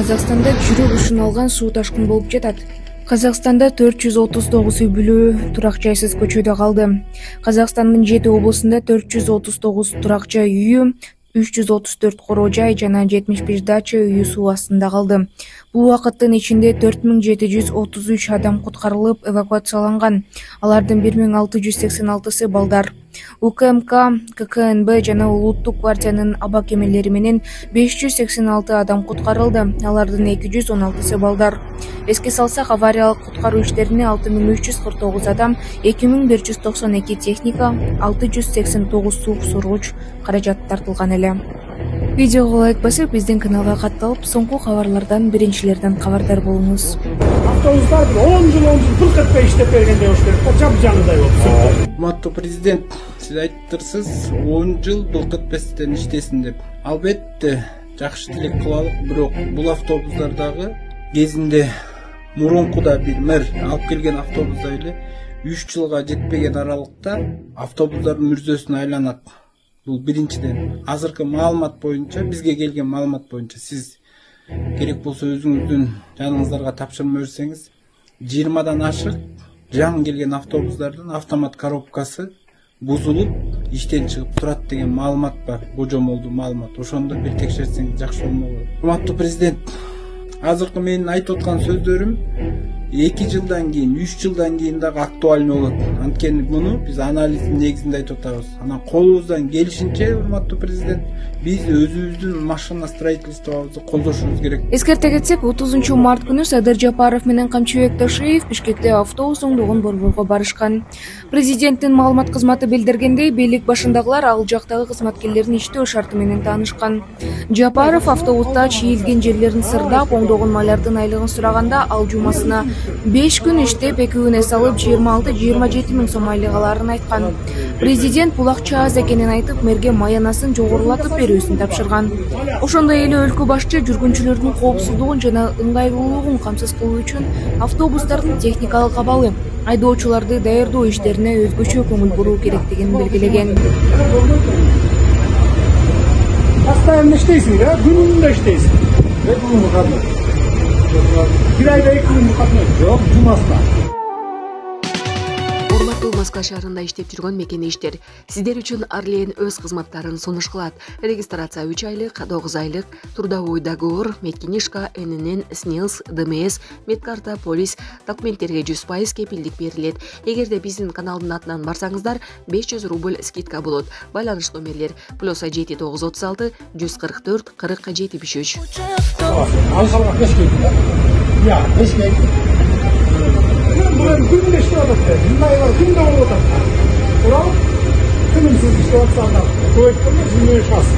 Казакстанда жүрөк ушун алган суу ташкын болуп жатат. Казакстанда 439 үй бүлөө турак жайсыз көчөдө калды. Казакстандын 7 облусунда 439 турак жай үйү, 334 короо жай жана 71 дача үйү суу астында калды. Бул убакыттын ичинде 4733 адам куткарылып эвакуацияланган. Алардын 1686-сы балдар. УКМК, ККНБ жана Улуттук гвардиянын аба кемелери менен 586 адам куткарылды. Алардын 216-сы балдар. Эске салсак, авариялык куткаруу иштерине 6349 адам, 2192 техника, 689 суук соргуч каражат тартылган эле. Видеого лайк басып, биздин каналга катталып, соңку кабарлардан биринчилерден кабардар болуңуз. Автобустар 10 жыл пул кетпей иштеп бергенде болуш керек да, жап-жаңыдай болуп. Урматтуу президент, сиз айттырсыз, 10 жыл бул кетпестен иштесин деп. Албетте, жакшы тилек кылалык, бирок бул автобустардагы кезинде мурункуда бир мэр алып келген автобустар эле 3 жылга жетпеген аралыкта автобустардын мүрзөсүнө айланат. Бул биринчиден. Азыркы маалымат боюнча, бизге келген маалымат боюнча, сиз керек болсо өзүңүздүн жаныңыздарга тапшырма берсеңиз, 20дан ашык жаңы келген автобустардын автомат коробкасы бузулуп, иштен чыгып турат деген маалымат бар. Божомолду маалымат. Ошондо бир текшерсеңиз жакшы болмок. Урматтуу президент, азыркы менин айтып аткан сөздөрүм 2 жылдан кийин, 3 жылдан кийин дагы актуальный болот. Анткени муну биз анализдин негизинде айтып атабыз. Анан колубуздан келишинче, урматтуу президент, биз өзүбүздүн машина строительствобузду колдошубуз керек. Эскерте кетсек, 30 март күнү Садыр Жапаров менен Камчыбек Ташиев Бишкекте автобус оңдогон борборго барышкан. Президенттин маалымат кызматы билдиргендей, бийлик башындагылар ал жактагы кызматкерлердин иштөө шарты менен таанышкан. Жапаров автобуста чийилген жерлерин сырдап, оңдогон малярдын айлыгын сураганда, ал жумасына 5 күн иштеп, 2 күн эс алып 26-27 миң сом айлык аларын айткан. Президент бул акча аз экенин айтып, мэрге маянасын жогорулатып берүүсүн тапшырган. Ошондой эле өлкө башчы жүргүнчүлөрдүн коопсуздугун жана ыңгайлуулугун камсыз кылуу үчүн автобустардын техникалык абалы, айдоочуларды даярдоо иштерине өзгөчө көңүл буруу керектигин белгилеген. Постоянно иштейсиң да, күнүндө иштейсиң. Bir ayda 2 gün katmak yok, cumасына. Урматтуу Москва шаарында иштеп жүргөн мекенештер, сиздер үчүн Арлен өз кызматтарын сунуш кылат. Регистрация 3 айлык, 9 айлык, трудовой договор, медкинишка, ННН, СНИЛС, ДМС, медкарта, полис, документтерге 100% кепилдик берилет. Эгерде биздин каналдын атынан барсаңыздар, 500 рубль скидка болот. Байланыш номерлер +7 936 144 40 73. Алсалга 5 келди да. Ya, 5 келди. Bulan günde işte olacak. Bunlar günde olacak. Oral, günümüzün işte olacak. Kuvvetli mi? Şimdi şans.